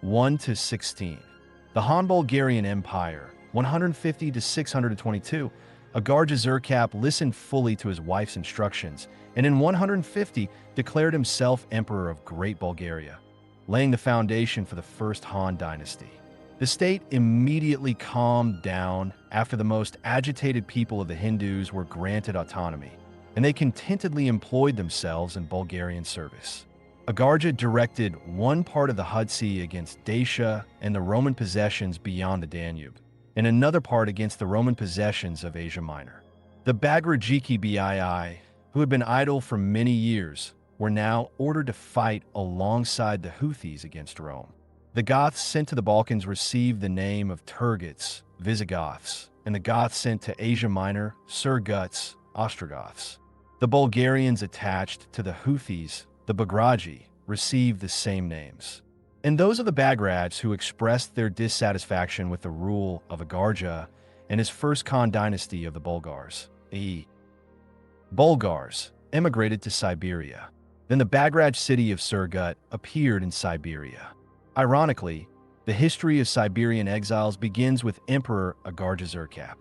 1 to 16. The Hon-Bulgarian Empire, 150 to 622. Agardja Zerkap listened fully to his wife's instructions, and in 150 declared himself Emperor of Great Bulgaria, laying the foundation for the first Han dynasty. The state immediately calmed down after the most agitated people of the Hindus were granted autonomy, and they contentedly employed themselves in Bulgarian service. Agardja directed one part of the Hudson against Dacia and the Roman possessions beyond the Danube, and another part against the Roman possessions of Asia Minor. The Bagrajiki Bii, who had been idle for many years, were now ordered to fight alongside the Houthis against Rome. The Goths sent to the Balkans received the name of Turgots, Visigoths, and the Goths sent to Asia Minor, Surguts, Ostrogoths. The Bulgarians attached to the Houthis, the Bagraji, received the same names. And those of the Bagrats who expressed their dissatisfaction with the rule of Agardja and his first Khan dynasty of the Bulgars, i.e. Bulgars, emigrated to Siberia. Then the Bagraj city of Surgut appeared in Siberia. Ironically, the history of Siberian exiles begins with Emperor Agardja Zerkap.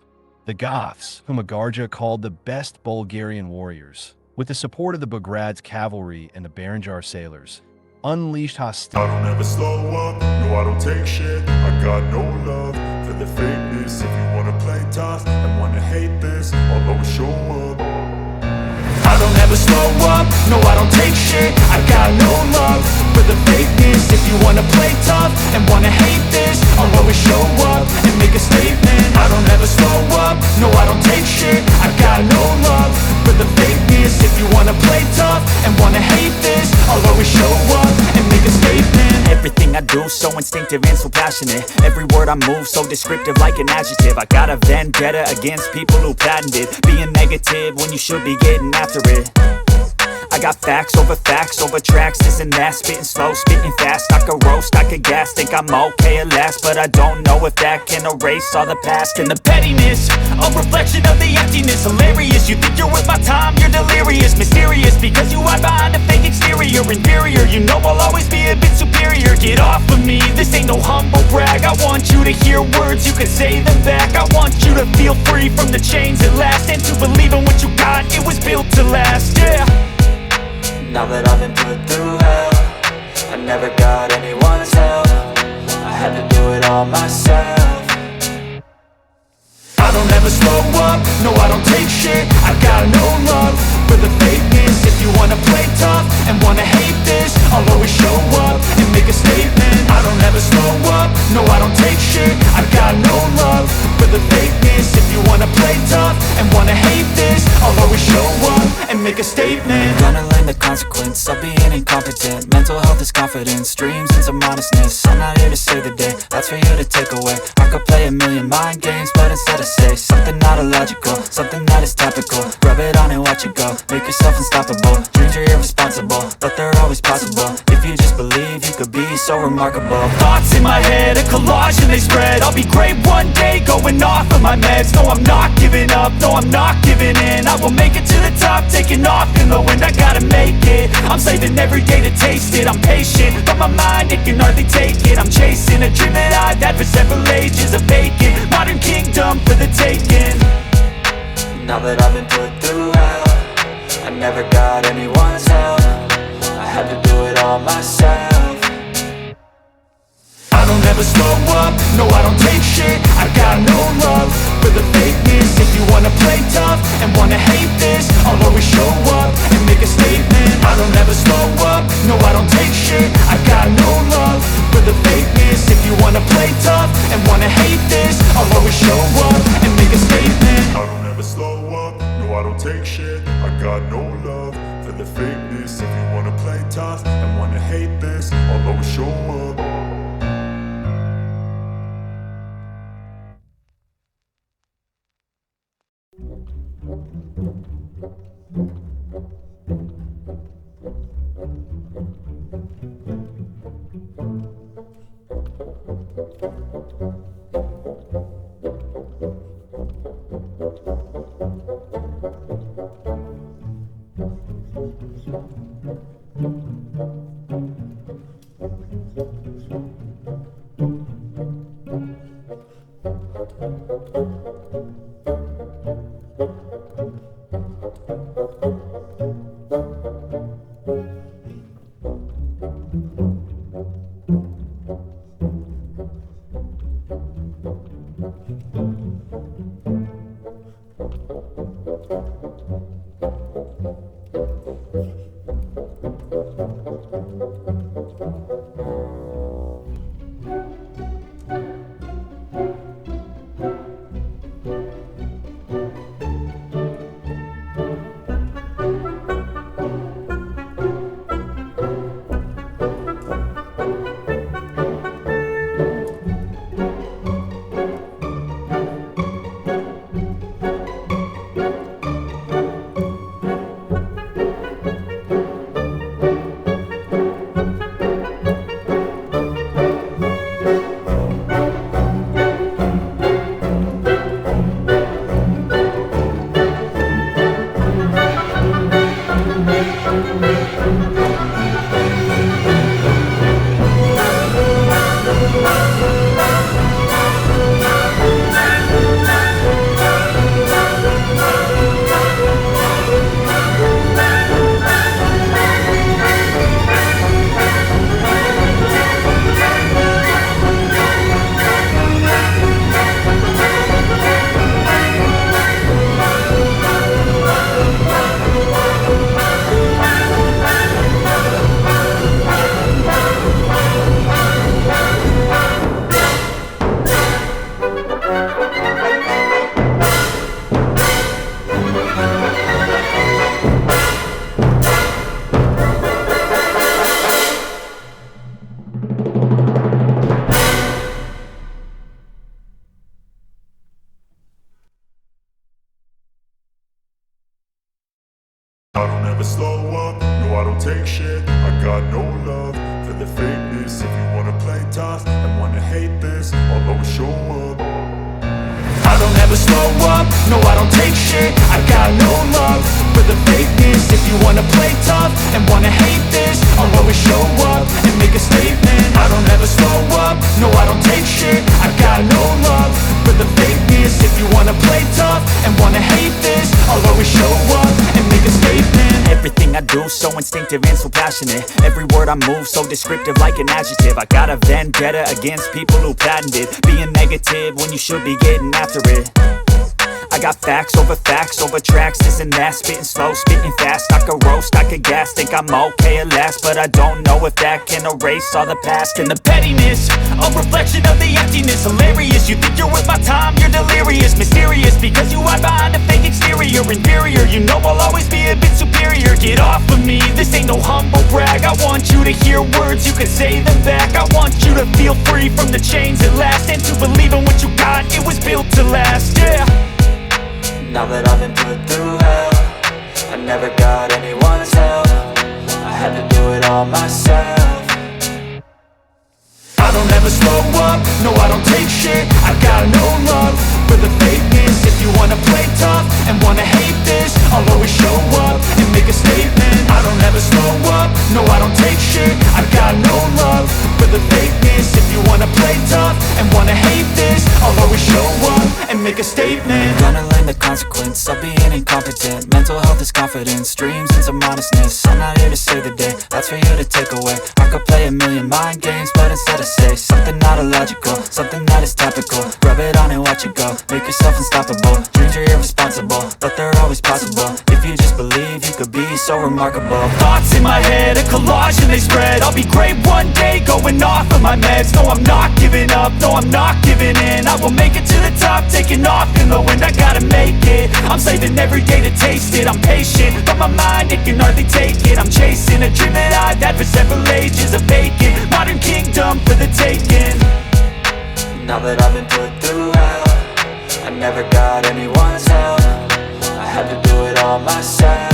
The Goths, whom Agardja called the best Bulgarian warriors, with the support of the Bagrat's cavalry and the Beranjar sailors, unleashed hostility. I don't ever slow up, no I don't take shit. I got no love for the fakeness. If you wanna play tough and wanna hate this, I'll always show up. I don't ever slow up, no I don't take shit. I got no love for the fakeness. If you wanna play tough and wanna hate this, I'll always show up and make a statement. I don't ever slow up, no I don't take shit. I got no love for the fakeness. If you wanna play tough and wanna hate this, I'll always show up and make a statement. Everything I do so instinctive and so passionate. Every word I move so descriptive like an adjective. I got a vendetta against people who patented being negative when you should be getting after it. I got facts over tracks, this and that. Spitting slow, spitting fast, I could roast, I could gas. Think I'm okay at last, but I don't know if that can erase all the past. And the pettiness, a reflection of the emptiness. Hilarious, you think you're worth my time, you're delirious. Mysterious, because you hide behind a fake exterior. Inferior, you know I'll always be a bit superior. Get off of me, this ain't no humble brag. I want you to hear words, you can say them back. I want you to feel free from the chains at last, and to believe in what you got, it was built to last, yeah. Now that I've been put through hell, I never got anyone's help. I had to do it all myself. I don't ever slow up, no I don't take shit. I got no love for the fakeness. If you wanna play tough and wanna hate this, I'll always show up and make a statement. I don't ever slow up, no I don't take shit. I got no love for the fakeness. If you wanna play tough and wanna hate this, I'll always show up and make a statement. Gonna learn the consequence of being incompetent. Mental health is confidence, dreams and some honestness. I'm not here to save the day, that's for you to take away. I could play a million mind games, but instead I say something not illogical, something that is topical. Rub it on and watch it go, make yourself unstoppable. Dreams are irresponsible, but they're always possible. If you just believe, you could be so remarkable. Thoughts in my head, a collage and they spread. I'll be great one day, going off of my meds. No, I'm not giving up, no, I'm not giving in. I will make it to the top, taking off in the wind. I gotta make it, I'm saving every day to taste it. I'm patient, but my mind, it can hardly take it. I'm chasing a dream that I've had for several ages. A vacant, modern kingdom for the taking. Now that I've been put through hell, I never got anyone's help. I had to do it all myself. I don't ever slow up, no I don't take shit. I got no love for the fakeness. If you wanna play tough and wanna hate this, I'll always show up and make a statement. I don't ever slow up, no I don't take shit. I got no love for the fakeness. If you wanna play tough and wanna hate this, I'll always show up and make a statement. I don't ever slow up, no I don't take shit. I got no love for the fakeness. If you wanna play tough and wanna hate this, I'll always show up. I don't ever slow up, no I don't take shit. I got no love for the fakeness. If you wanna play tough and wanna hate this, I'll always show up. I don't ever slow up, no I don't take shit. I got no love for the fakeness. If you wanna play tough and wanna hate this, I'll always show up and make a statement. I don't ever slow up, no I don't take shit. I got no love for the fakeness. If you wanna play tough and wanna hate this, I'll always show up and make a statement. Everything I do so instinctive and so passionate. Every word I move so descriptive like an adjective. I got a vendetta against people who patented being negative when you should be getting after it. I got facts over tracks, this and that. Spitting slow, spitting fast. I could roast, I could gas. Think I'm okay at last, but I don't know if that can erase all the past. And the pettiness, a reflection of the emptiness. Hilarious, you think you're worth my time, you're delirious. Mysterious, because you hide behind a fake exterior. Inferior, you know I'll always be a bit superior. Get off of me, this ain't no humble brag. I want you to hear words, you can say them back. I want you to feel free from the chains at last, and to believe in what you got, it was built to last, yeah. Now that I've been put through hell, I never got anyone's help. I had to do it all myself. I don't ever slow up, no I don't take shit. I got no love for the fakeness. If you wanna play tough and wanna hate this, I'll always show up and make a statement. I don't ever slow up, no I don't take shit. I got no love for the fakeness. If you wanna play tough and wanna hate this, I'll always show up and make a statement. Gonna learn the consequence of being incompetent. Mental health is confidence, dreams into modestness. I'm not here to save the day, that's for you to take away. I could play a million mind games, but instead I say something not illogical, something that is topical. Rub it on and watch it go, make yourself unstoppable. Dreams are irresponsible, but they're always possible. If you just believe, you could be so remarkable. Thoughts in my head, a collage and they spread. I'll be great one day, going off of my meds. No, I'm not giving up, no, I'm not giving in. I will make it to the top, taking off in the wind. I gotta make it, I'm saving every day to taste it. I'm patient, but my mind, it can hardly take it. I'm chasing a dream that I've had for several ages. A vacant, modern kingdom for the taking. Now that I've been put through hell, I never got anyone's help. I had to do it all myself.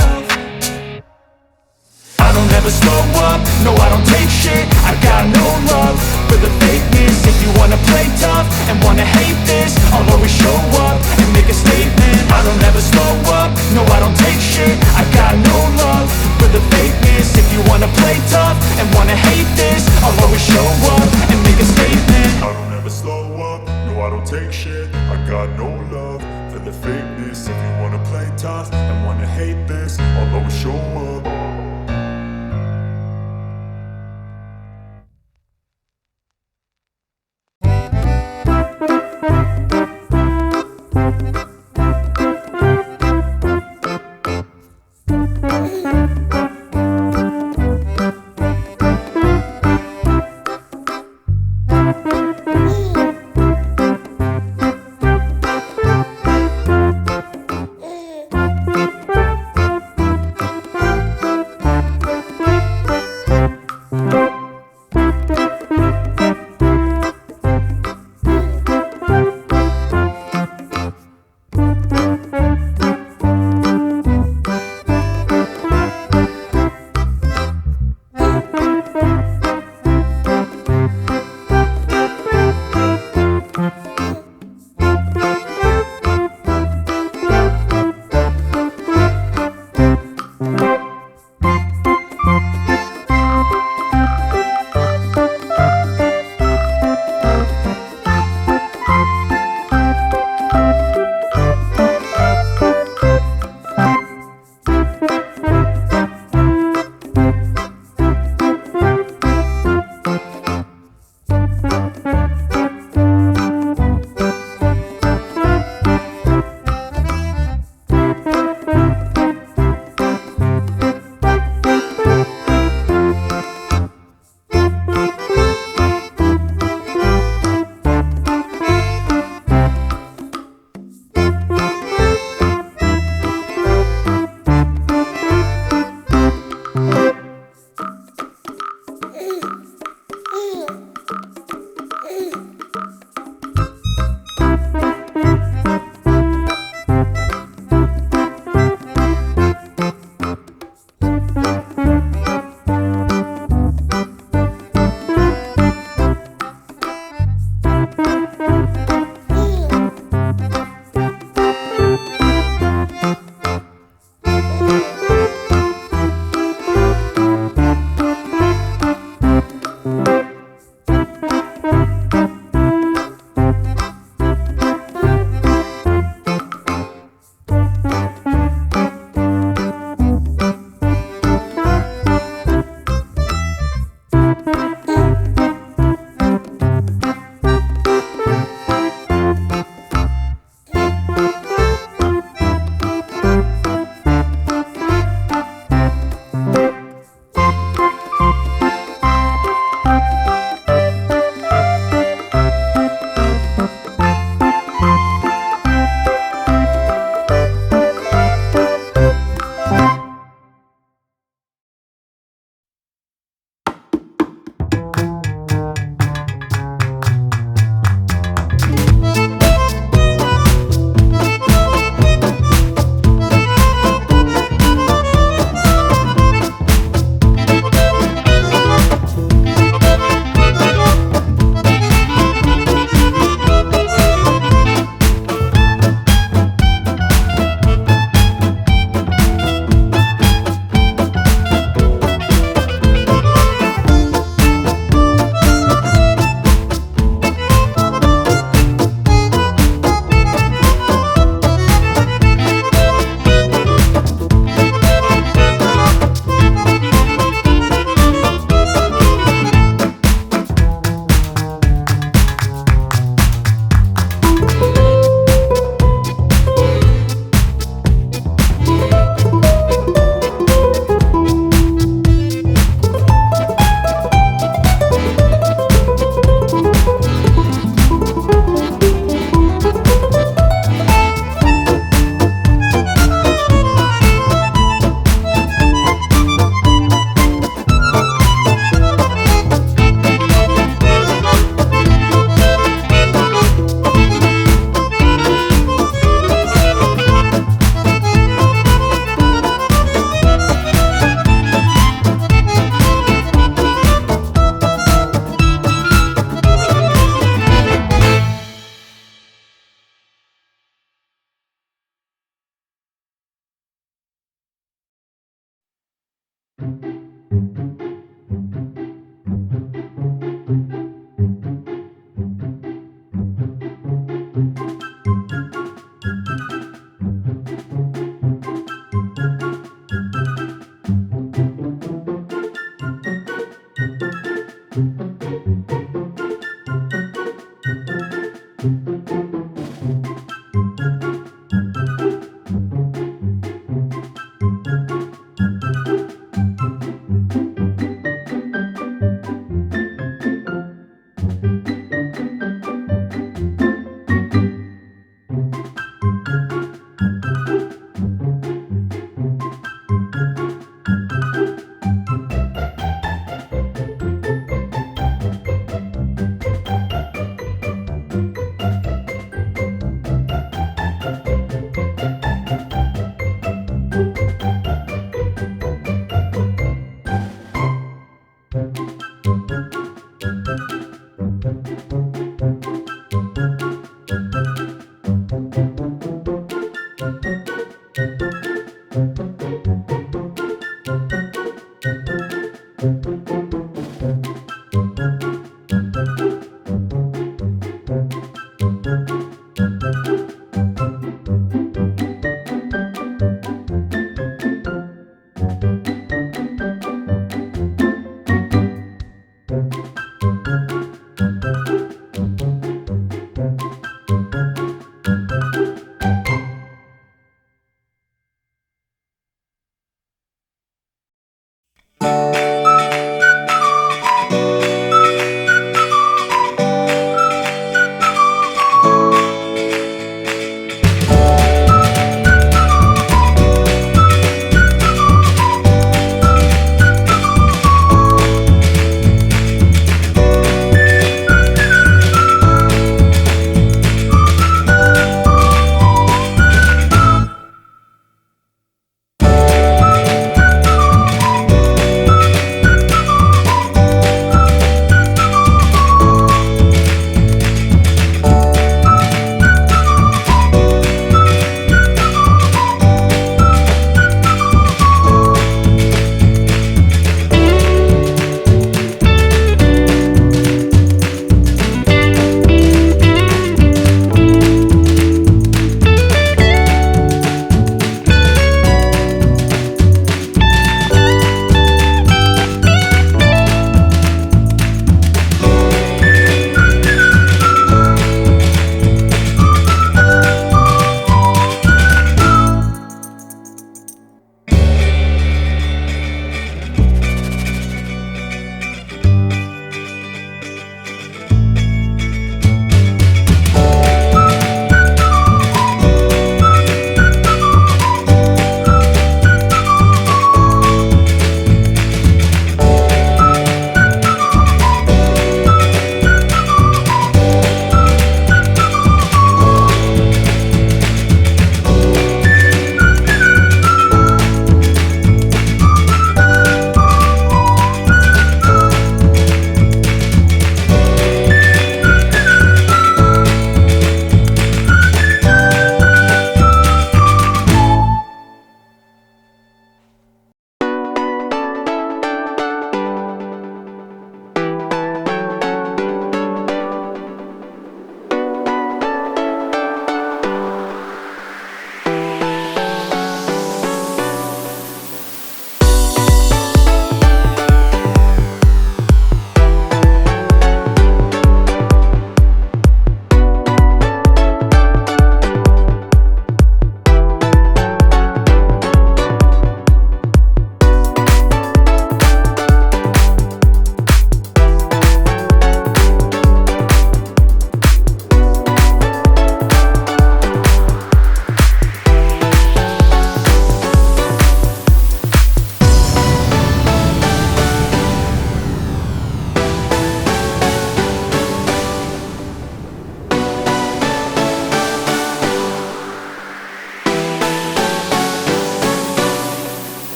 I don't ever slow up, no I don't take shit. I got no love for the fakeness. If you wanna play tough and wanna hate this, I'll always show up and make a statement. I don't ever slow up, no I don't take shit. I got no love for the fakeness. If you wanna play tough and wanna hate this, I'll always show up and make a statement. I don't ever slow up, no I don't take shit. I got no love for the fakeness. If you wanna play tough and wanna hate this, I'll always show up.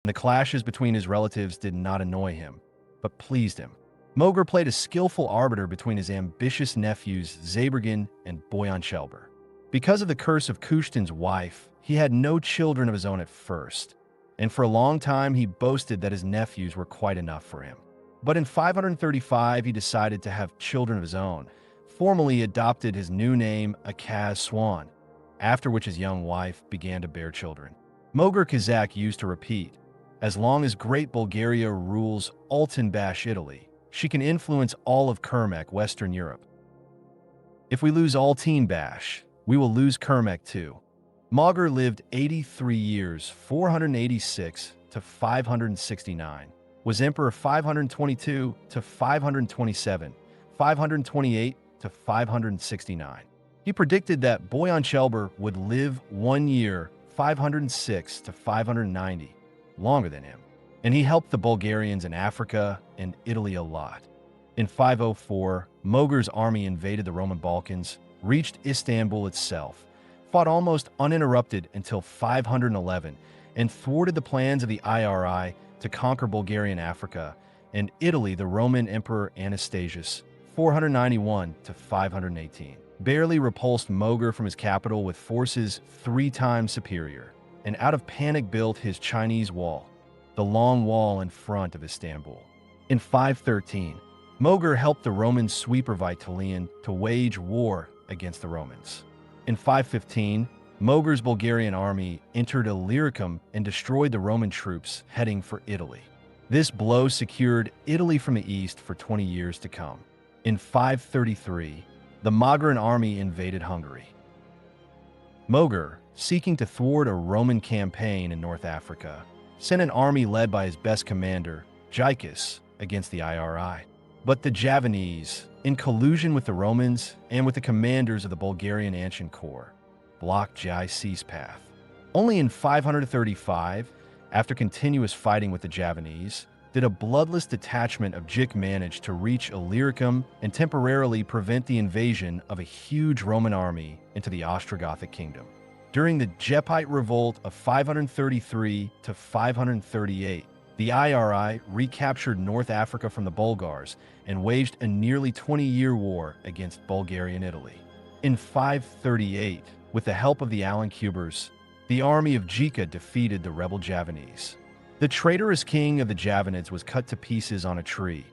The clashes between his relatives did not annoy him, but pleased him. Mogr played a skillful arbiter between his ambitious nephews Zabergan and Boyan Shelber. Because of the curse of Kushtin's wife, he had no children of his own at first, and for a long time he boasted that his nephews were quite enough for him. But in 535 he decided to have children of his own, formally adopted his new name Akaz Swan, after which his young wife began to bear children. Mogr Kazakh used to repeat, "As long as Great Bulgaria rules Altenbash Italy, she can influence all of Kermek, Western Europe. If we lose Altenbash, we will lose Kermek too." Mogr lived 83 years, 486 to 569, was emperor 522 to 527, 528 to 569. He predicted that Boyan Shelber would live 1 year, 506 to 590, longer than him, and he helped the Bulgarians in Africa and Italy a lot. In 504, Mogr's army invaded the Roman Balkans, reached Istanbul itself, fought almost uninterrupted until 511, and thwarted the plans of the IRI to conquer Bulgarian Africa and Italy. The Roman Emperor Anastasius, 491 to 518, barely repulsed Mogar from his capital with forces 3 times superior, and out of panic built his Chinese wall, the long wall in front of Istanbul. In 513, Mogar helped the Roman sweeper Vitalian to wage war against the Romans. In 515, Mogar's Bulgarian army entered Illyricum and destroyed the Roman troops heading for Italy. This blow secured Italy from the east for 20 years to come. In 533, the Magyaran army invaded Hungary. Mogar, seeking to thwart a Roman campaign in North Africa, sent an army led by his best commander, Gykas, against the IRI. But the Javanese, in collusion with the Romans and with the commanders of the Bulgarian Ancient Corps, blocked Gyas's path. Only in 535, after continuous fighting with the Javanese, did a bloodless detachment of Gyk manage to reach Illyricum and temporarily prevent the invasion of a huge Roman army into the Ostrogothic kingdom. During the Gepite Revolt of 533 to 538, the IRI recaptured North Africa from the Bulgars and waged a nearly 20-year war against Bulgarian Italy. In 538, with the help of the Alencubers, the army of Gyka defeated the rebel Javanese. The traitorous king of the Javanids was cut to pieces on a tree,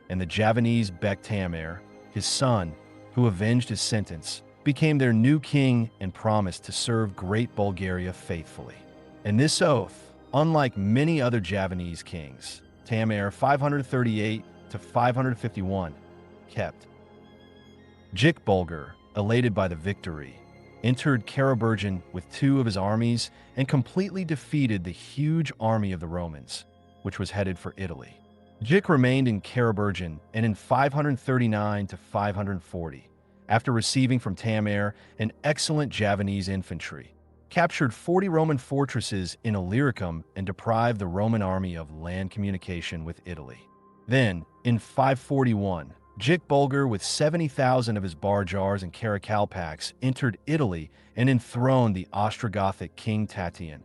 and the Javanese Bek Tamer, his son, who avenged his sentence, became their new king and promised to serve Great Bulgaria faithfully. And this oath, unlike many other Javanese kings, Tamer 538 to 551, kept. Gyk Bulgar, elated by the victory, entered Karaburgan with 2 of his armies and completely defeated the huge army of the Romans, which was headed for Italy. Gyk remained in Karaburgan, and in 539 to 540, after receiving from Tamer an excellent Javanese infantry, captured 40 Roman fortresses in Illyricum and deprived the Roman army of land communication with Italy. Then, in 541, Gyk Bulgar, with 70,000 of his Barjars and Karakalpaks, entered Italy and enthroned the Ostrogothic King Tatian,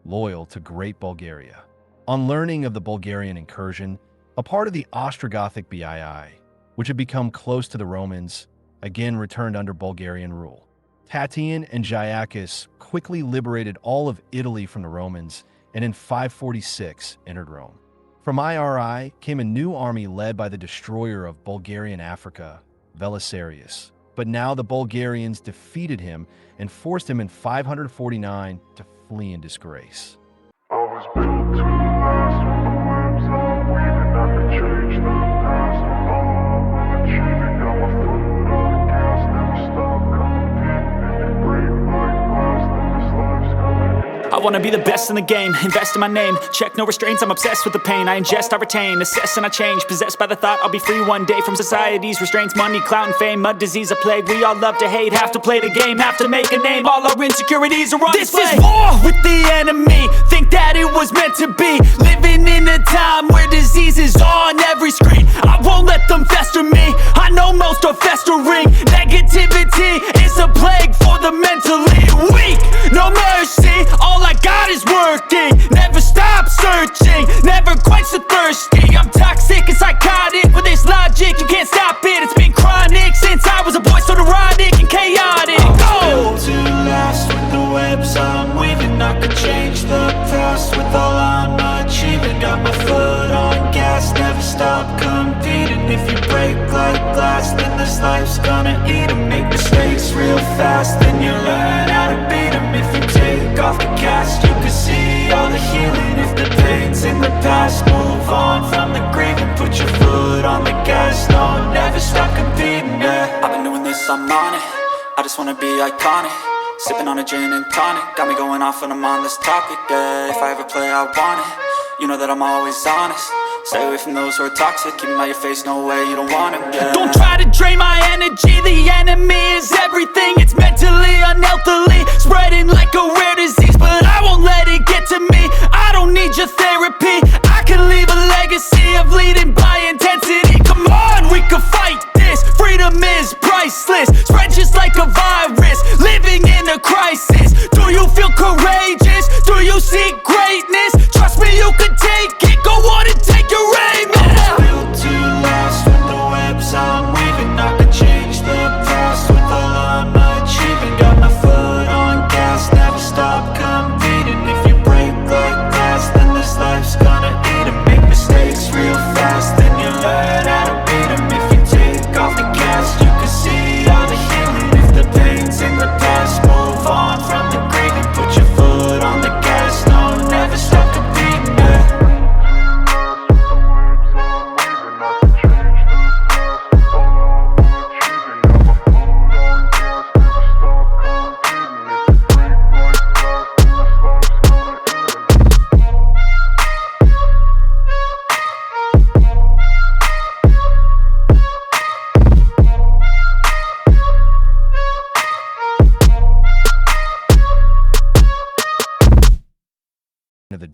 loyal to Great Bulgaria. On learning of the Bulgarian incursion, a part of the Ostrogothic BII, which had become close to the Romans, again returned under Bulgarian rule. Tatian and Gyakis quickly liberated all of Italy from the Romans and in 546 entered Rome. From IRI came a new army led by the destroyer of Bulgarian Africa, Belisarius. But now the Bulgarians defeated him and forced him in 549 to flee in disgrace. I was built to last with the webs I'm weaving. I could change the past with all I'm achieving. Got my foot on the gas, never stop competing. If you break like glass, then this life's gonna end. I wanna be the best in the game, invest in my name. Check no restraints, I'm obsessed with the pain. I ingest, I retain, assess and I change. Possessed by the thought I'll be free one day from society's restraints. Money, clout and fame, mud, disease, a plague. We all love to hate, have to play the game, have to make a name. All our insecurities are on display. This is war with the enemy, think that it was meant to be. Living in a time where disease is on every screen. I won't let them fester me, I know most are festering. Negativity is a plague for the mentally weak. No mercy, all I got is working. Never stop searching, never quite so thirsty. I'm toxic and psychotic with this logic, you can't stop it. It's been chronic since I was a boy, so neurotic and chaotic. Built to last with the webs I'm weaving. I could change the past with all I'm achieving. Got my foot on gas, never stop competing. If you break like glass, then this life's gonna eat 'em. Make mistakes real fast, then you learn how to beat 'em. If you take off the cast, you can see all the healing. If the pain's in the past, move on from the grave and put your foot on the gas. No, never stop competing, yeah. I've been doing this, I'm on it. I just wanna be iconic. Sipping on a gin and tonic, got me going off when I'm on this topic, yeah. If I ever play, I want it. You know that I'm always honest. Stay away from those who are toxic. Keep them out your face, no way, you don't want it, yeah. Don't try to drain my energy. The enemy is everything. It's mentally, unhealthily, spreading like a rare disease. But I won't let it get to me. I don't need your therapy. I can leave a legacy of leading by intensity. Come on, we can fight this. Freedom is priceless. Spread just like a virus. Living in a crisis. Do you feel courageous? Do you seek grace?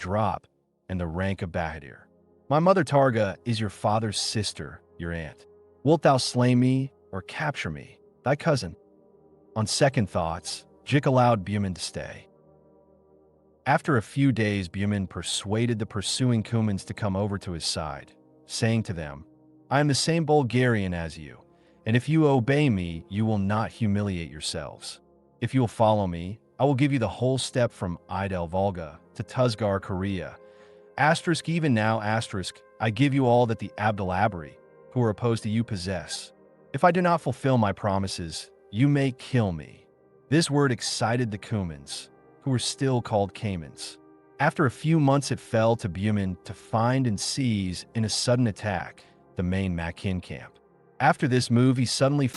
drop, and the rank of Bahadur. My mother Targa is your father's sister, your aunt. Wilt thou slay me or capture me, thy cousin?" On second thoughts, Jik allowed Bumin to stay. After a few days, Bumin persuaded the pursuing Cumans to come over to his side, saying to them, "I am the same Bulgarian as you, and if you obey me, you will not humiliate yourselves. If you will follow me, I will give you the whole step from Idel Volga to Tuzgar, Korea. Asterisk even now, asterisk, I give you all that the Abdalabari, who are opposed to you, possess. If I do not fulfill my promises, you may kill me." This word excited the Cumans, who were still called Caymans. After a few months, it fell to Bumin to find and seize, in a sudden attack, the main Makin camp. After this move, he suddenly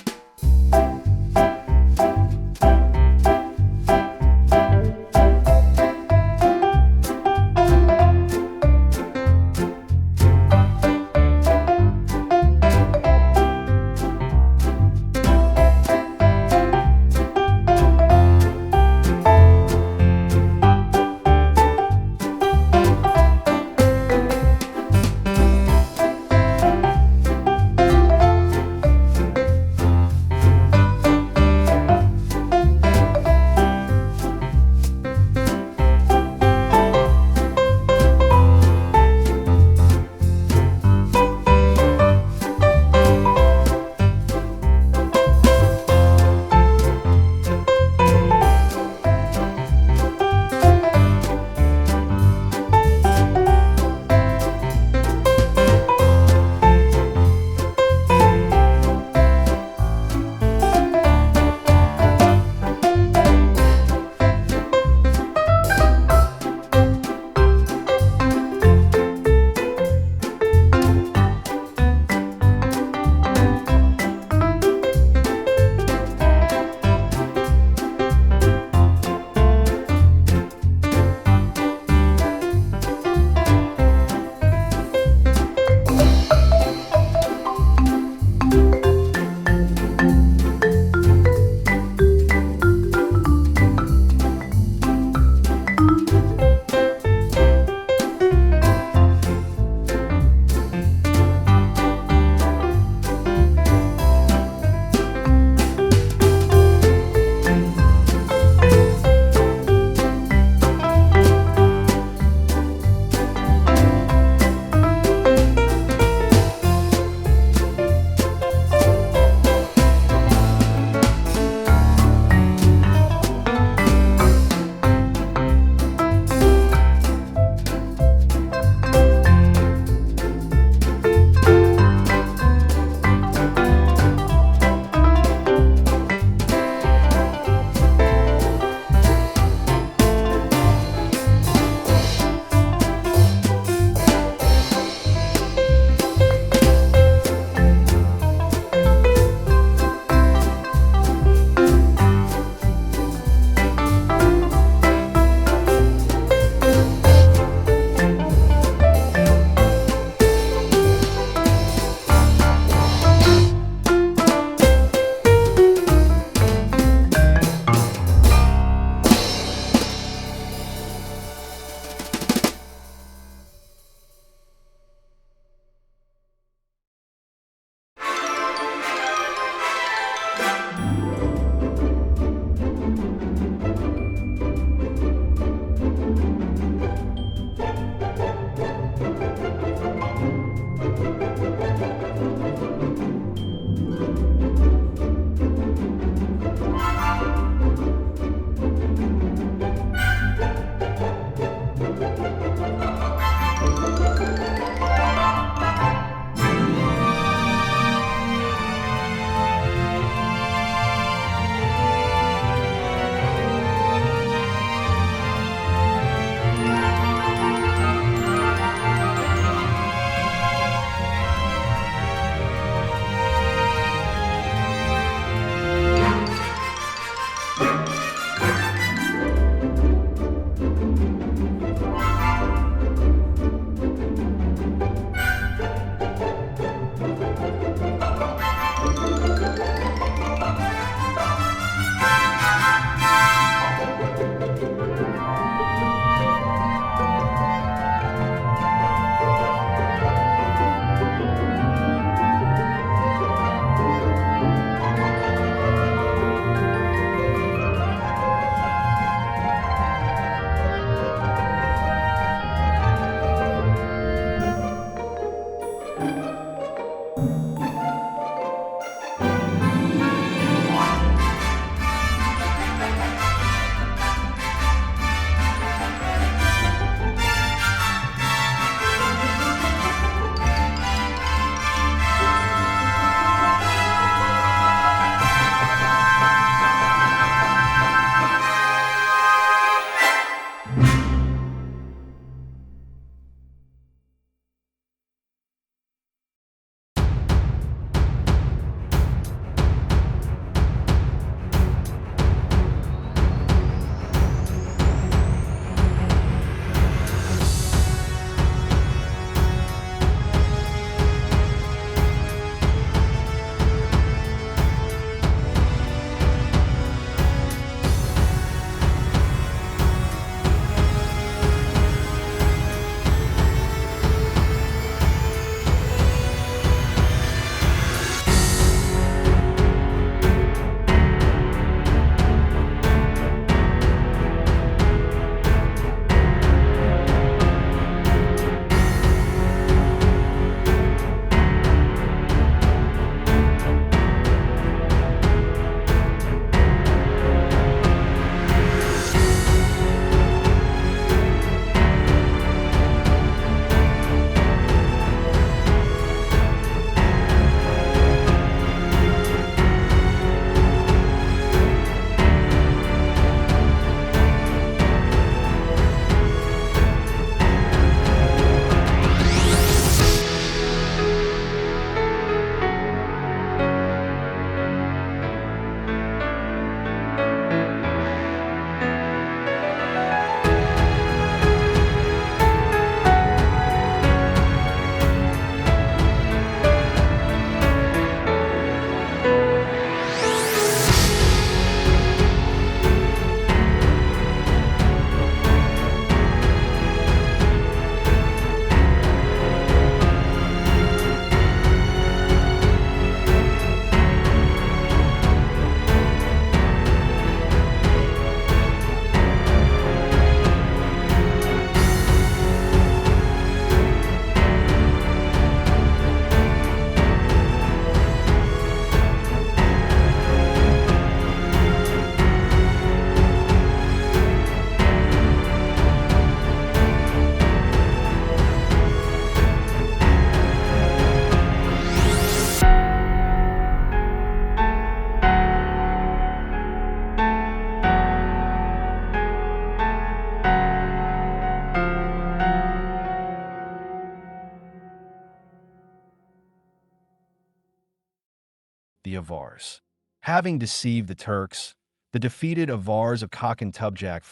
Avars. Having deceived the Turks, the defeated Avars of Kakan Tubjak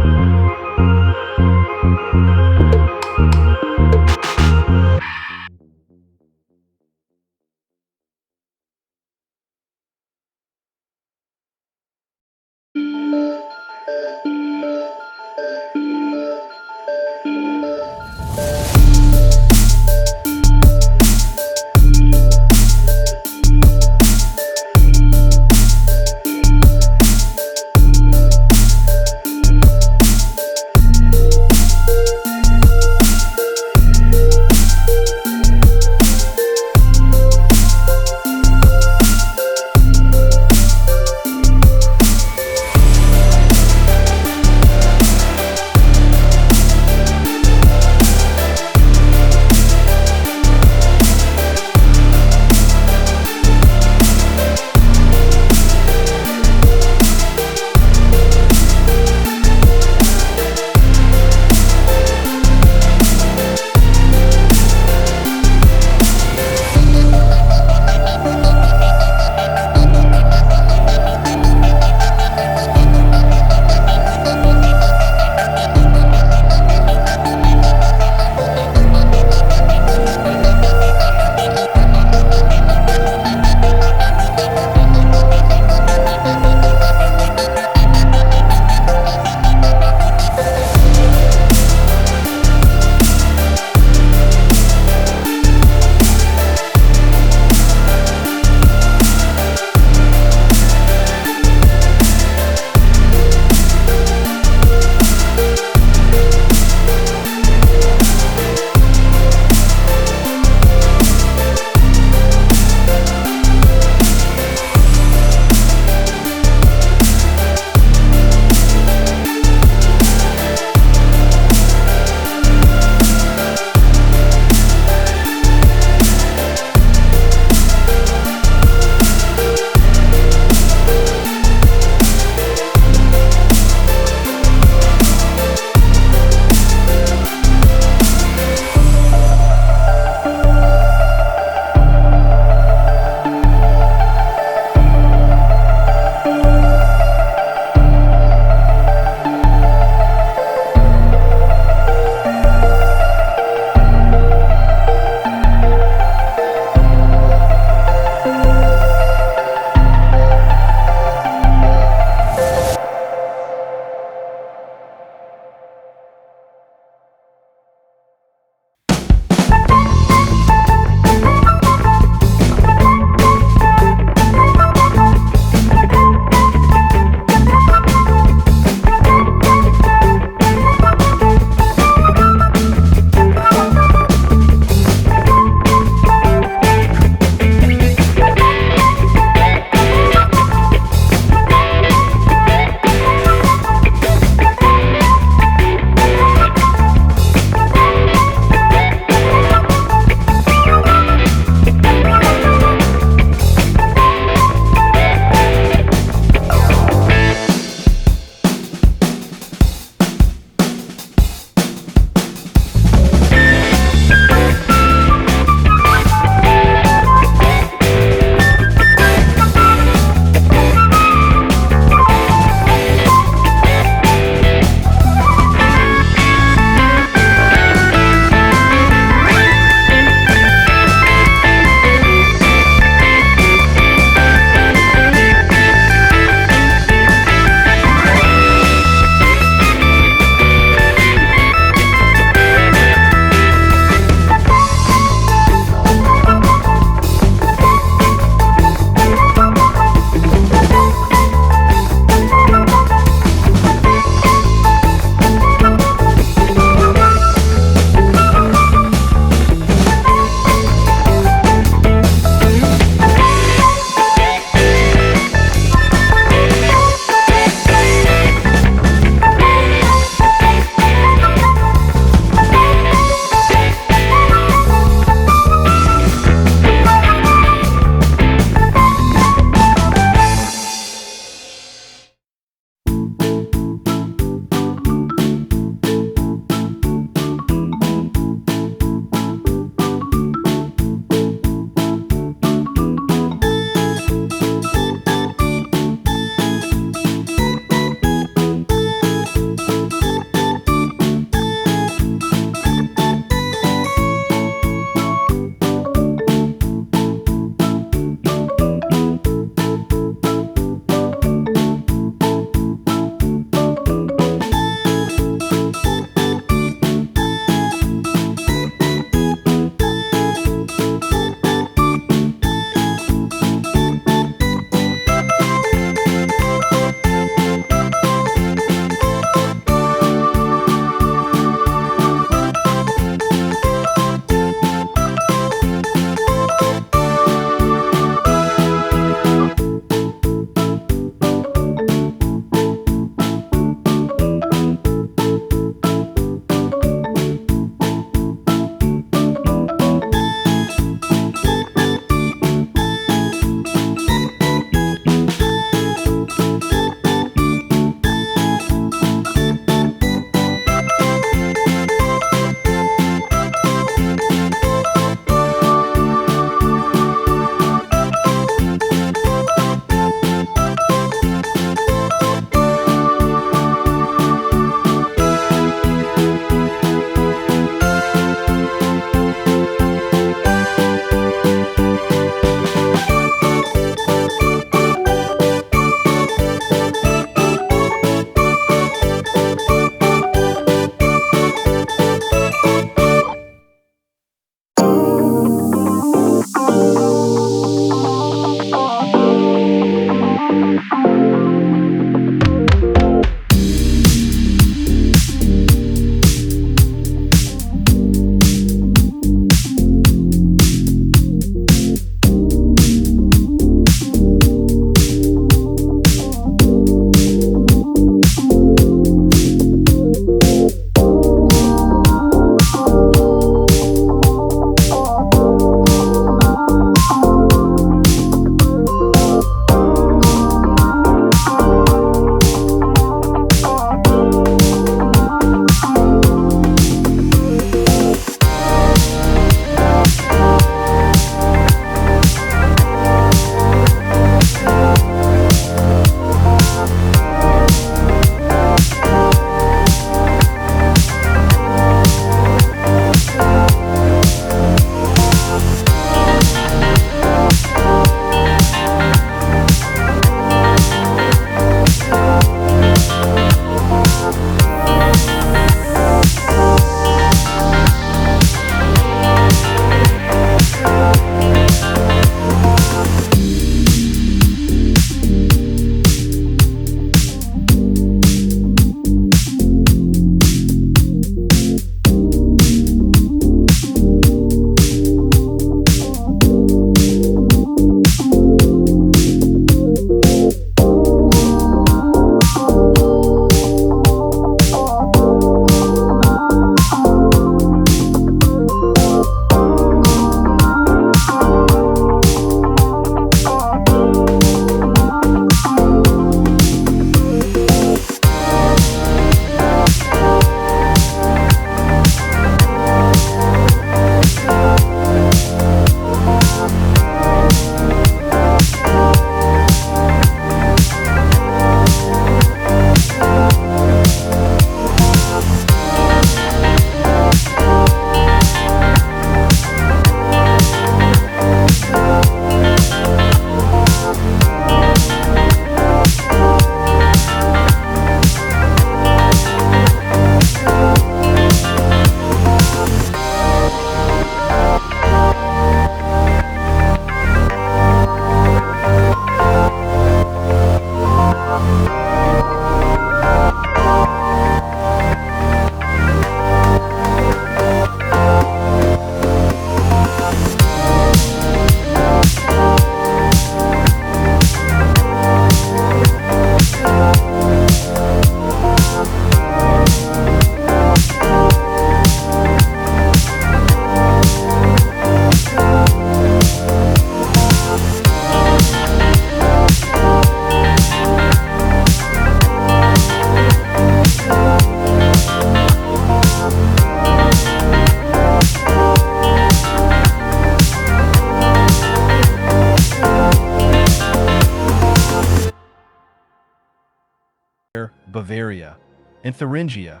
Bavaria, and Thuringia,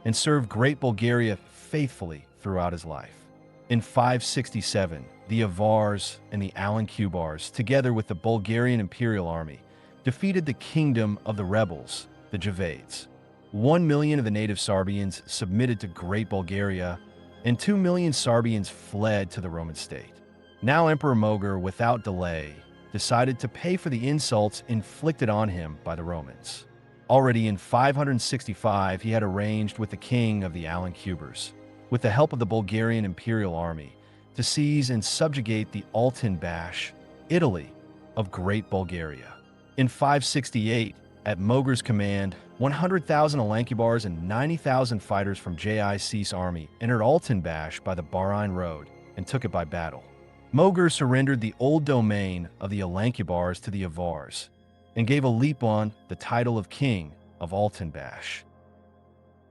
and served Great Bulgaria faithfully throughout his life. In 567, the Avars and the Alankubars, together with the Bulgarian imperial army, defeated the kingdom of the rebels, the Javaids. 1 million of the native Sarbians submitted to Great Bulgaria, and 2 million Sarbians fled to the Roman state. Now Emperor Mogur, without delay, decided to pay for the insults inflicted on him by the Romans. Already in 565, he had arranged with the king of the Alankubars, with the help of the Bulgarian imperial army, to seize and subjugate the Altinbash, Italy, of Great Bulgaria. In 568, at Mogur's command, 100,000 Alankubars and 90,000 fighters from Jic's army entered Altinbash by the Bahrain Road and took it by battle. Mogur surrendered the old domain of the Alankubars to the Avars and gave Alipon the title of king of Altinbash.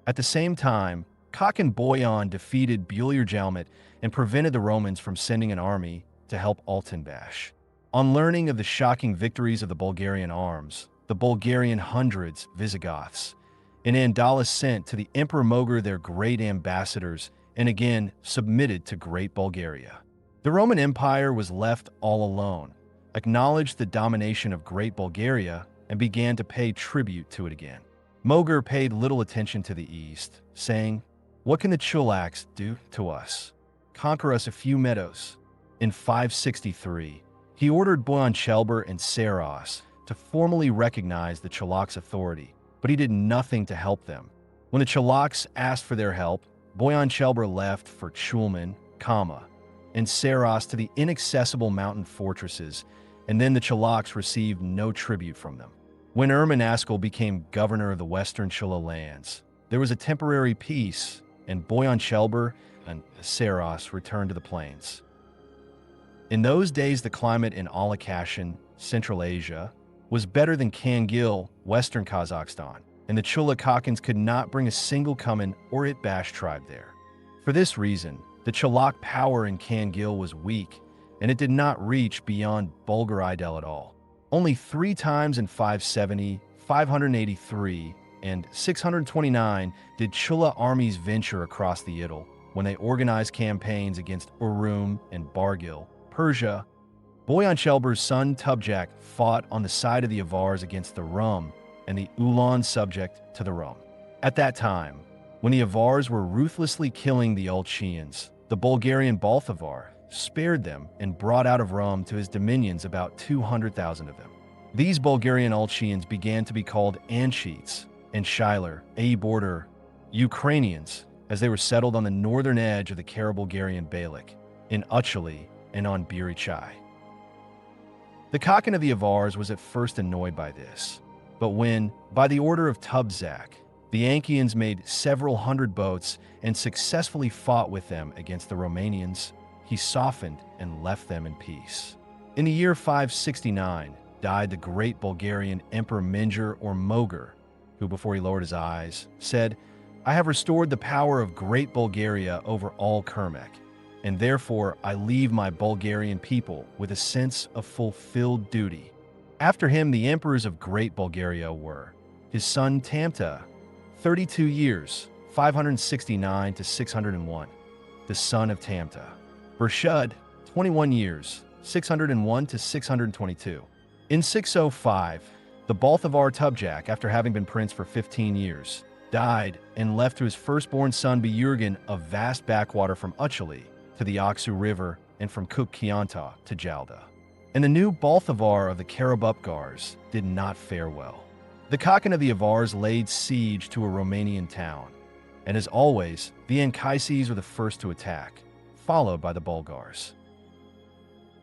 At the same time, Kakan Boyan defeated Bulir and prevented the Romans from sending an army to help Altinbash. On learning of the shocking victories of the Bulgarian arms, the Bulgarian hundreds, Visigoths, and Andalus sent to the Emperor Mogur their great ambassadors and again submitted to Great Bulgaria. The Roman Empire was left all alone, acknowledged the domination of Great Bulgaria, and began to pay tribute to it again. Mogur paid little attention to the east, saying, "What can the Chulaks do to us? Conquer us a few meadows." In 563, he ordered Boyan Chelber and Saros to formally recognize the Chulaks' authority, but he did nothing to help them. When the Chulaks asked for their help, Boyan Chelber left for Chulman, Kama, and Saros to the inaccessible mountain fortresses, and then the Chulaks received no tribute from them. When Ermine became governor of the western Chula lands, there was a temporary peace, and Boyan Chelber and Saros returned to the plains. In those days, the climate in Alakashin, Central Asia, was better than Kangil, Western Kazakhstan, and the Chula Kakans could not bring a single Kuman or Itbash tribe there. For this reason, the Chulak power in Kangil was weak, and it did not reach beyond Bulgar Idel at all. Only 3 times in 570, 583, and 629 did Chula armies venture across the Idel when they organized campaigns against Urum and Bargil, Persia. Boyan Chelber's son Tubjak fought on the side of the Avars against the Rum and the Ulan subject to the Rum. At that time, when the Avars were ruthlessly killing the Ulchians, the Bulgarian Balthavar spared them and brought out of Rum to his dominions about 200,000 of them. These Bulgarian Ulchians began to be called Ansheets and Shiler, a border Ukrainians, as they were settled on the northern edge of the Kara-Bulgarian Beylik, in Uchali and on Birichai. The Kakan of the Avars was at first annoyed by this, but when, by the order of Tubzak, the Ankians made several hundred boats and successfully fought with them against the Romanians, he softened and left them in peace. In the year 569, died the great Bulgarian Emperor Minjur or Mogur, who, before he lowered his eyes, said, "I have restored the power of Great Bulgaria over all Kermek, and therefore I leave my Bulgarian people with a sense of fulfilled duty." After him, the emperors of Great Bulgaria were his son Tamta, 32 years, 569 to 601, the son of Tamta. Bershud, 21 years, 601 to 622. In 605, the Balthavar Tubjak, after having been prince for 15 years, died and left to his firstborn son Buyurgan a vast backwater from Uchali to the Aksu River and from Kukkianta to Jalda. And the new Balthavar of the Karabupgars did not fare well. The Kakan of the Avars laid siege to a Romanian town, and as always, the Ankaises were the first to attack, followed by the Bulgars.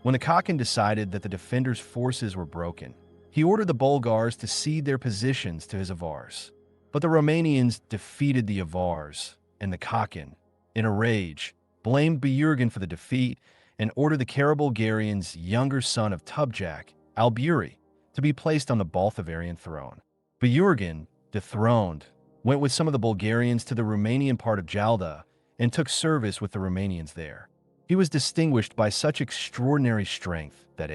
When the Kakan decided that the defenders' forces were broken, he ordered the Bulgars to cede their positions to his Avars. But the Romanians defeated the Avars, and the Kakan, in a rage, blamed Buyurgan for the defeat and ordered the Kara-Bulgarian's younger son of Tubjak, Alburi, to be placed on the Balthavarian throne. Buyurgan, dethroned, went with some of the Bulgarians to the Romanian part of Jalda and took service with the Romanians there. He was distinguished by such extraordinary strength that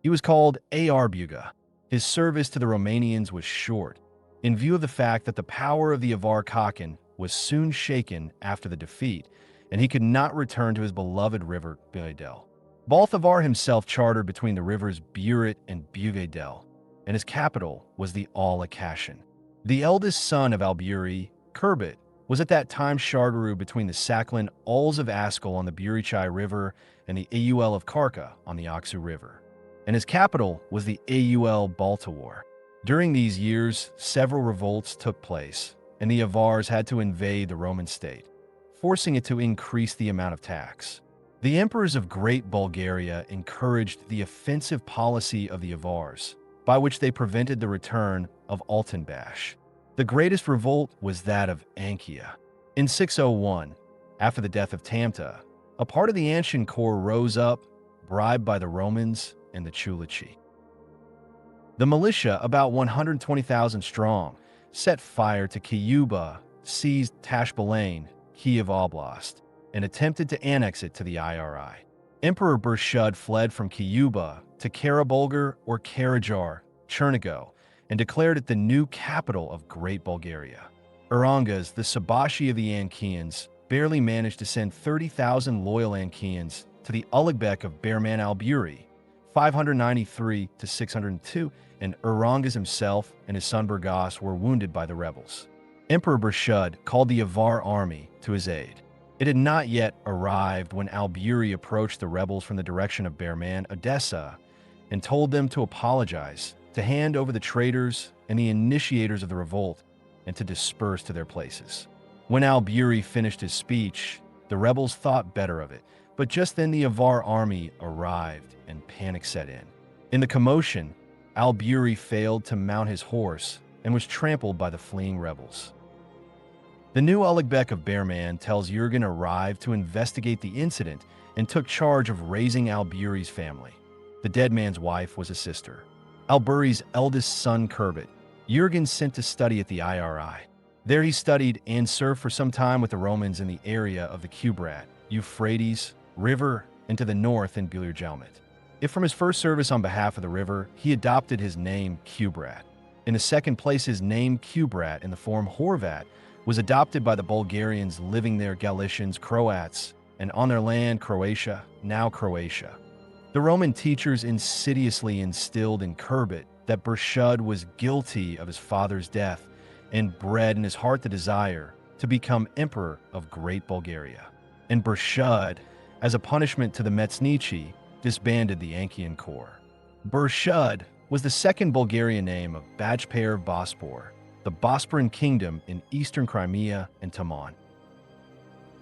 he was called Arbuga, His service to the Romanians was short, in view of the fact that the power of the Avar Khakan was soon shaken after the defeat, and he could not return to his beloved river Buydel. Balthavar himself chartered between the rivers Buret and Buydel, and his capital was the Al-Akashan. The eldest son of Alburi, Kurbit, was at that time Shardaru between the Sakhalin Alls of Askell on the Burichai River and the Aul of Karka on the Aksu River, and his capital was the Aul Baltawar. During these years, several revolts took place, and the Avars had to invade the Roman state, forcing it to increase the amount of tax. The emperors of Great Bulgaria encouraged the offensive policy of the Avars, by which they prevented the return of Altenbash. The greatest revolt was that of Ankia. In 601, after the death of Tamta, a part of the Anshan corps rose up, bribed by the Romans and the Chulichi. The militia, about 120,000 strong, set fire to Kyuba, seized Tashbalain, Kiev Oblast, and attempted to annex it to the IRI. Emperor Burshud fled from Kyuba to Karabulgar or Karajar, Chernigo, and declared it the new capital of Great Bulgaria. Arangas, the Sabashi of the Ankians, barely managed to send 30,000 loyal Ankians to the Ulugbek of Behrman Alburi, 593 to 602, and Arangas himself and his son Burgas were wounded by the rebels. Emperor Burshud called the Avar army to his aid. It had not yet arrived when Alburi approached the rebels from the direction of Behrman, Odessa, and told them to apologize, to hand over the traitors and the initiators of the revolt, and to disperse to their places. When Alburi finished his speech, the rebels thought better of it, but just then the Avar army arrived and panic set in. In the commotion, Alburi failed to mount his horse and was trampled by the fleeing rebels. The new Ulugbek of Behrman tells Jurgen arrived to investigate the incident and took charge of raising Alburi's family. The dead man's wife was a sister. Alburi's eldest son, Kurbit, Jurgen sent to study at the IRI. There he studied and served for some time with the Romans in the area of the Kubrat, Euphrates, River, and to the north in Bulgar-Jalmat. If from his first service on behalf of the river, he adopted his name Kubrat. In the second place, his name Kubrat in the form Horvat was adopted by the Bulgarians living there, Galicians, Croats, and on their land, Croatia, now Croatia. The Roman teachers insidiously instilled in Kurbit that Burshud was guilty of his father's death and bred in his heart the desire to become emperor of Great Bulgaria. And Burshud, as a punishment to the Metsnichi, disbanded the Ankian corps. Burshud was the second Bulgarian name of Bajpair of Bospor, the Bosporan kingdom in eastern Crimea and Taman.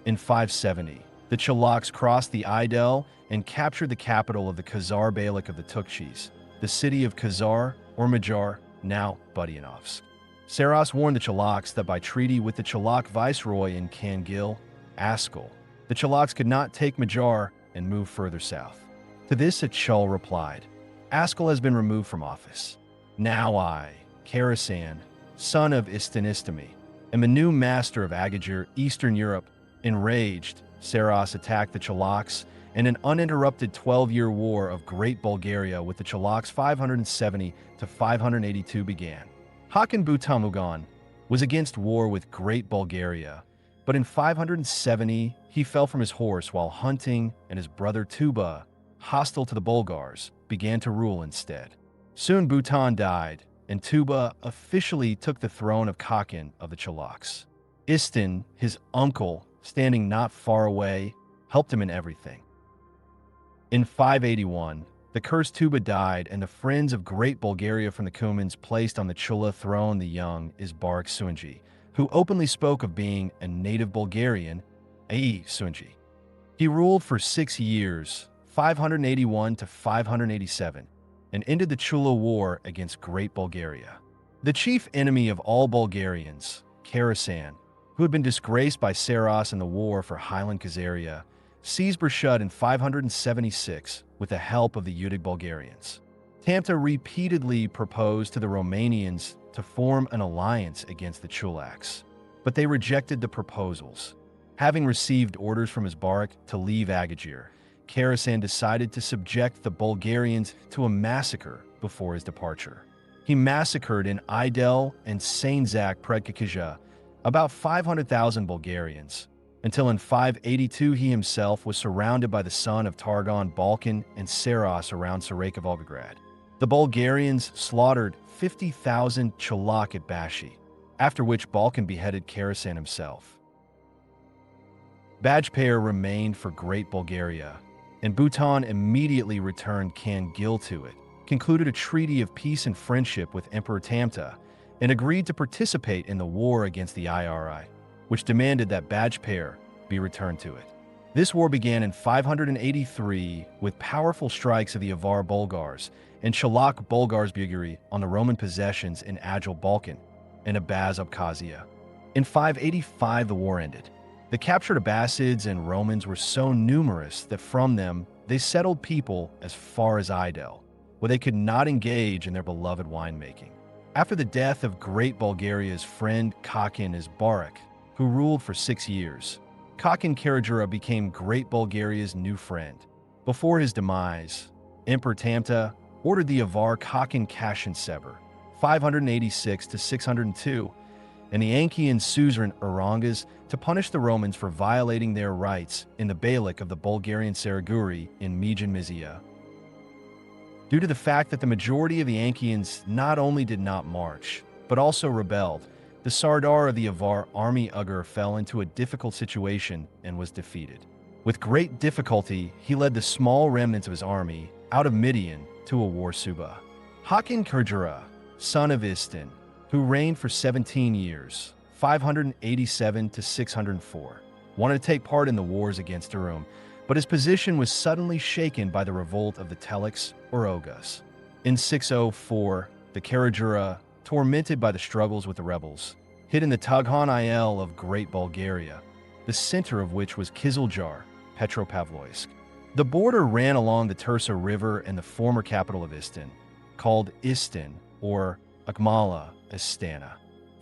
In 570, the Chalaks crossed the Idel and captured the capital of the Khazar Beylik of the Tukchis, the city of Khazar or Majar, now Budyanovsk. Saras warned the Chalaks that by treaty with the Chalak viceroy in Kangil, Askell, the Chalaks could not take Majar and move further south. To this, Achul replied, "Askell has been removed from office. Now I, Karasan, son of Istanistami, am a new master of Agardja, Eastern Europe." Enraged, Saras attacked the Chalaks, and an uninterrupted 12-year war of Great Bulgaria with the Chalaks 570 to 582 began. Hakan Butamugan was against war with Great Bulgaria, but in 570 he fell from his horse while hunting, and his brother Tuba, hostile to the Bulgars, began to rule instead. Soon Bhutan died, and Tuba officially took the throne of Khakan of the Chalaks. Istin, his uncle, standing not far away, helped him in everything. In 581, the cursed Tuba died, and the friends of Great Bulgaria from the Cumans placed on the Chula throne the young Isbarak Sunji, who openly spoke of being a native Bulgarian, i.e. Sunji. He ruled for 6 years, 581 to 587, and ended the Chula War against Great Bulgaria. The chief enemy of all Bulgarians, Karasan, who had been disgraced by Saras in the war for Highland Khazaria, seized Burshud in 576 with the help of the Udig Bulgarians. Tamta repeatedly proposed to the Romanians to form an alliance against the Chulaks, but they rejected the proposals. Having received orders from his Barak to leave Agardja, Karasan decided to subject the Bulgarians to a massacre before his departure. He massacred in Idel and Sainzak Predkakija about 500,000 Bulgarians, until in 582 he himself was surrounded by the son of Targon Balkan and Saros around Sarayka Volgograd. The Bulgarians slaughtered 50,000 Chalak at Bashi, after which Balkan beheaded Karasan himself. Bajpayar remained for Great Bulgaria, and Bhutan immediately returned Kangil to it, concluded a treaty of peace and friendship with Emperor Tamta, and agreed to participate in the war against the Iri, which demanded that Bajpayar be returned to it. This war began in 583 with powerful strikes of the Avar Bulgars and Chalak Bulgars Bulgari on the Roman possessions in Agil Balkan and Abaz Abkhazia. In 585 the war ended. The captured Abbasids and Romans were so numerous that from them they settled people as far as Idel, where they could not engage in their beloved winemaking. After the death of Great Bulgaria's friend Kakin Izbarak, who ruled for 6 years, Kakin Karajura became Great Bulgaria's new friend. Before his demise, Emperor Tamta ordered the Avar Kakin Kashin Sever, 586-602, and the Ankian suzerain Arangas to punish the Romans for violating their rights in the Beylik of the Bulgarian Saraguri in Mijan Mizia. Due to the fact that the majority of the Ankians not only did not march, but also rebelled, the Sardar of the Avar army Ugur fell into a difficult situation and was defeated. With great difficulty, he led the small remnants of his army out of Midian to a war Suba. Hakan Kurjara, son of Istin, who reigned for 17 years, 587-604, wanted to take part in the wars against Urum, but his position was suddenly shaken by the revolt of the Telex or Ogas. In 604, the Karajura, tormented by the struggles with the rebels, hid in the Tughan Il of Great Bulgaria, the center of which was Kiziljar, Petropavloisk. The border ran along the Tersa River and the former capital of Istin, called Istin or Akmala Astana.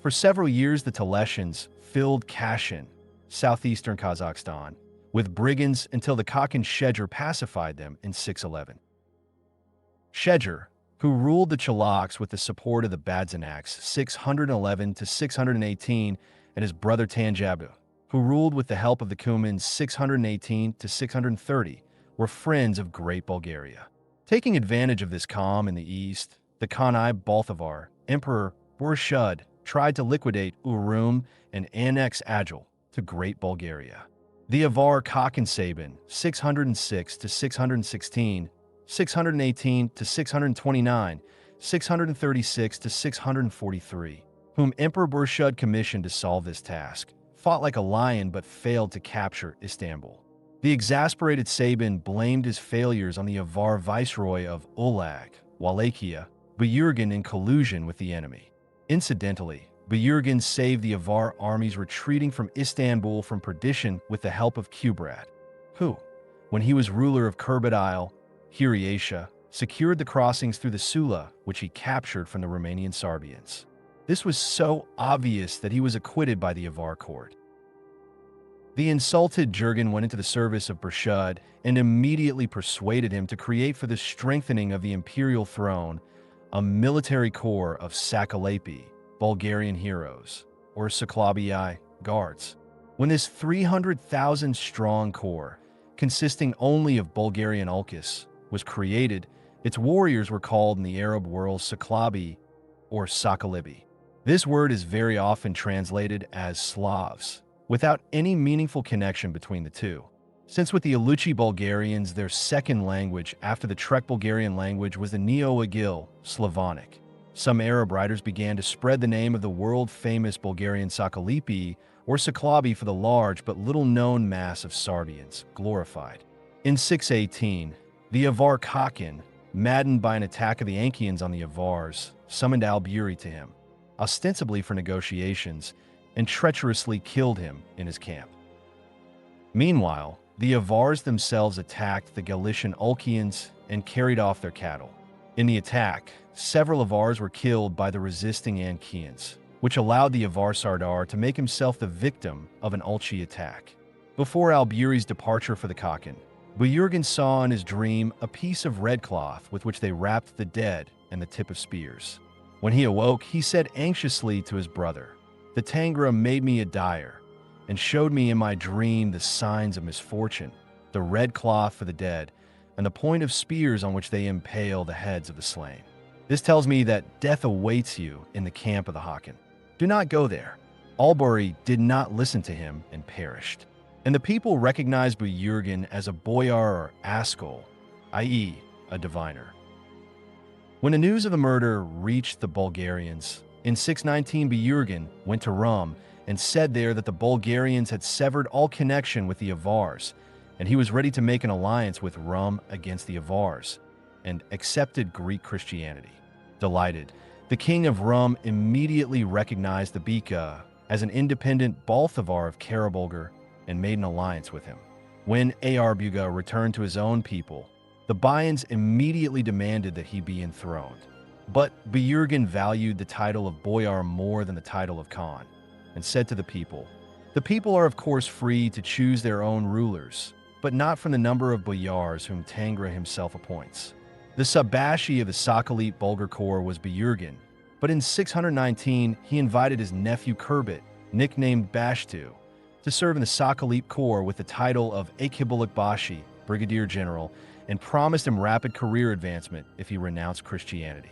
For several years, the Taleshans filled Kashin, southeastern Kazakhstan, with brigands until the Kakin Shedger pacified them in 611. Shedger, who ruled the Chalaks with the support of the Badzanaks 611-618, and his brother Tanjabu, who ruled with the help of the Cumans 618-630, were friends of Great Bulgaria. Taking advantage of this calm in the east, the Khanai Balthavar, Emperor Burshud, tried to liquidate Urum and annex Agil to Great Bulgaria. The Avar Kakin Sabin 606-616, 618-629, 636-643, whom Emperor Burshud commissioned to solve this task, fought like a lion but failed to capture Istanbul. The exasperated Sabin blamed his failures on the Avar viceroy of Ulag, Wallachia, Buyurgan, in collusion with the enemy. Incidentally, Buyurgan saved the Avar armies retreating from Istanbul from perdition with the help of Kubrat, who, when he was ruler of Kurbadile, Hiriatia, secured the crossings through the Sula, which he captured from the Romanian Sarbians. This was so obvious that he was acquitted by the Avar court. The insulted Jurgen went into the service of Burshud and immediately persuaded him to create for the strengthening of the imperial throne a military corps of Sakalapi, Bulgarian heroes, or Saklabii, guards. When this 300,000-strong corps, consisting only of Bulgarian Ulkis, was created, its warriors were called in the Arab world Saklabi or Sakalibi. This word is very often translated as Slavs, without any meaningful connection between the two. Since with the Aluchi Bulgarians, their second language after the Trek Bulgarian language was the Neo-Agil Slavonic, some Arab writers began to spread the name of the world-famous Bulgarian Sakalipi or Saklabi for the large but little-known mass of Sarbians, glorified. In 618, the Avar Kakin, maddened by an attack of the Ankians on the Avars, summoned Alburi to him, ostensibly for negotiations, and treacherously killed him in his camp. Meanwhile, the Avars themselves attacked the Galician Ulkians and carried off their cattle. In the attack, several Avars were killed by the resisting Ankians, which allowed the Avar Sardar to make himself the victim of an Ulchi attack. Before Alburi's departure for the Kakin, Buyurgan saw in his dream a piece of red cloth with which they wrapped the dead and the tip of spears. When he awoke, he said anxiously to his brother, "The Tangra made me a dyer, and showed me in my dream the signs of misfortune, the red cloth for the dead, and the point of spears on which they impale the heads of the slain. This tells me that death awaits you in the camp of the Håkon. Do not go there." Allbury did not listen to him and perished. And the people recognized Bujurgen as a boyar or askol, i.e., a diviner. When the news of the murder reached the Bulgarians, in 619 Bujurgen went to Rum and said there that the Bulgarians had severed all connection with the Avars, and he was ready to make an alliance with Rum against the Avars, and accepted Greek Christianity. Delighted, the king of Rum immediately recognized the Beka as an independent Balthavar of Karabulgar and made an alliance with him. When Agardja returned to his own people, the Bayans immediately demanded that he be enthroned. But Bujurgen valued the title of boyar more than the title of Khan, and said to the people are of course free to choose their own rulers, but not from the number of boyars whom Tangra himself appoints. The Sabashi of the Sakhalit Bulgar Corps was Bujurgen, but in 619 he invited his nephew Kurbit, nicknamed Bashtu, to serve in the Sakhalit Corps with the title of Akibulik Brigadier General, and promised him rapid career advancement if he renounced Christianity.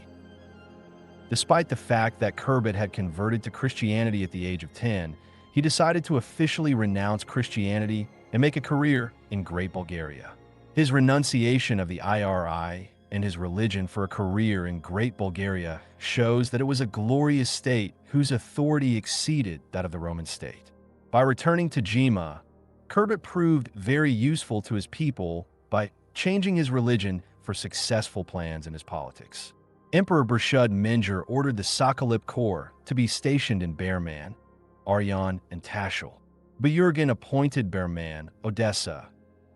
Despite the fact that Kurbit had converted to Christianity at the age of 10, he decided to officially renounce Christianity and make a career in Great Bulgaria. His renunciation of the IRI and his religion for a career in Great Bulgaria shows that it was a glorious state whose authority exceeded that of the Roman state. By returning to Jima, Kurbit proved very useful to his people by changing his religion for successful plans in his politics. Emperor Burshud Menger ordered the Sakhalip Corps to be stationed in Berman, Aryan, and Tashil. Bujurgen appointed Berman, Odessa,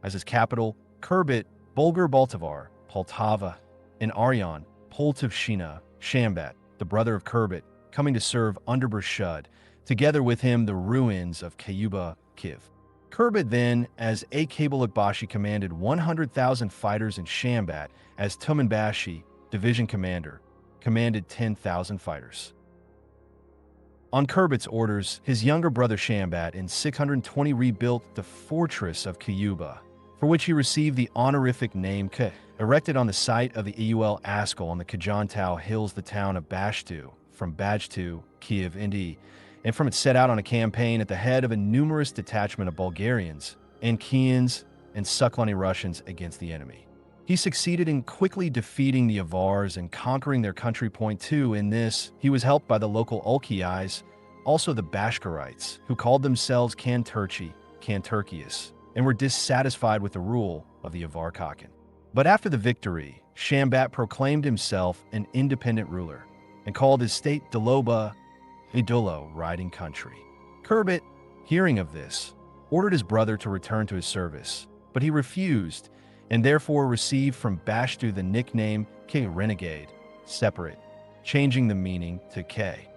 as his capital. Kurbit, Bulgar Baltavar, Poltava, and Aryan, Poltavshina, Shambat, the brother of Kurbit, coming to serve under Burshud, together with him the ruins of Kayuba, Kiv. Kurbit then, as Akabulik commanded 100,000 fighters in Shambat, as Tumanbashi, division commander, commanded 10,000 fighters. On Kurbit's orders, his younger brother Shambat in 620 rebuilt the fortress of Kayuba, for which he received the honorific name K, erected on the site of the Eul Askol on the Kajantau hills, the town of Bashtu, from Bajtu, Kiev, Indi, and from it set out on a campaign at the head of a numerous detachment of Bulgarians, Ankians, and Suklani Russians against the enemy. He succeeded in quickly defeating the Avars and conquering their country point too. In this, he was helped by the local Ulkiais, also the Bashkirites, who called themselves Kanturkius, and were dissatisfied with the rule of the Avar Khakan. But after the victory, Shambat proclaimed himself an independent ruler and called his state Doloba, Idolo, riding country. Kurbit, hearing of this, ordered his brother to return to his service, but he refused and therefore received from Bashtu the nickname K, renegade, separate, changing the meaning to K.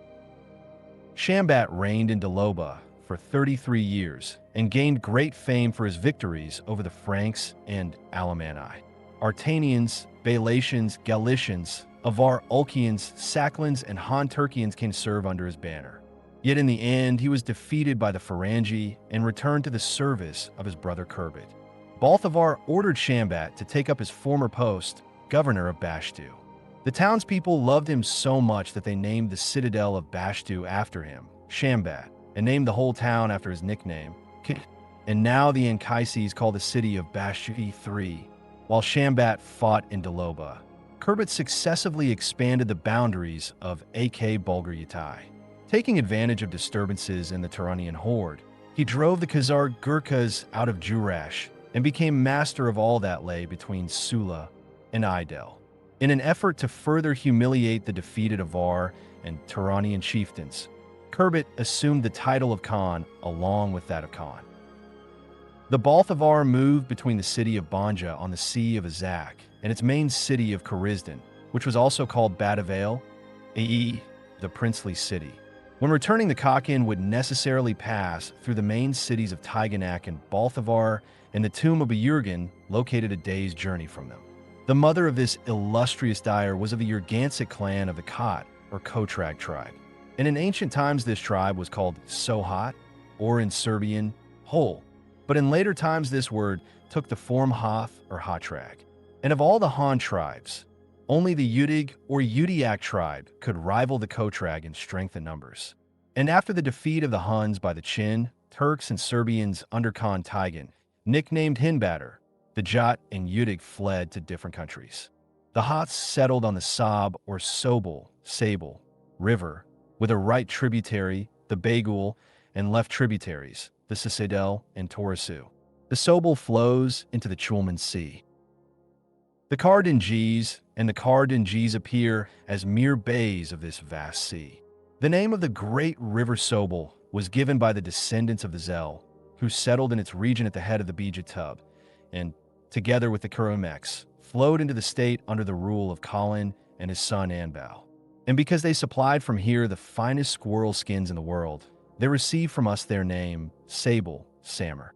Shambat reigned in Doloba for 33 years and gained great fame for his victories over the Franks and Alemanni. Artanians, Balatians, Galicians, Avar Ulkians, Saklans, and Han-Turkians came to serve under his banner. Yet in the end, he was defeated by the Farangi and returned to the service of his brother Kurbit. Balthavar ordered Shambat to take up his former post, governor of Bashtu. The townspeople loved him so much that they named the citadel of Bashtu after him, Shambat, and named the whole town after his nickname, and now the Ankaises call the city of Bashtu E3. While Shambat fought in Doloba, Kurbit successively expanded the boundaries of Bulgaryatai. Taking advantage of disturbances in the Turanian horde, he drove the Khazar Gurkhas out of Jurash and became master of all that lay between Sula and Idel. In an effort to further humiliate the defeated Avar and Turanian chieftains, Kurbit assumed the title of Khan along with that of Khan. The Balthavar moved between the city of Banja on the Sea of Azak and its main city of Karizdan, which was also called Badavale, i.e., the princely city. When returning, the Khakan would necessarily pass through the main cities of Tiganak and Balthavar, and the tomb of Bujurgen, located a day's journey from them. The mother of this illustrious dyer was of the Urgansic clan of the Khat, or Kotrag tribe. And in ancient times, this tribe was called Sohat, or in Serbian, Hol. But in later times, this word took the form Hoth or Hatrag. And of all the Han tribes, only the Udig or Udiak tribe could rival the Kotrag in strength and numbers. And after the defeat of the Huns by the Chin, Turks and Serbians under Khan Taigan, nicknamed Hinbatter, the Jat and Udig fled to different countries. The Hots settled on the Sab or Sobol, Sable, river, with a right tributary, the Bagul, and left tributaries, the Sisadel and Torasu. The Sobol flows into the Chulman Sea. The Kardinjis and the Kardinjis appear as mere bays of this vast sea. The name of the great river Sobol was given by the descendants of the Zel, who settled in its region at the head of the Bija Tub, and, together with the Kurumeks, flowed into the state under the rule of Colin and his son Anbal. And because they supplied from here the finest squirrel skins in the world, they received from us their name, Sable, Sammer.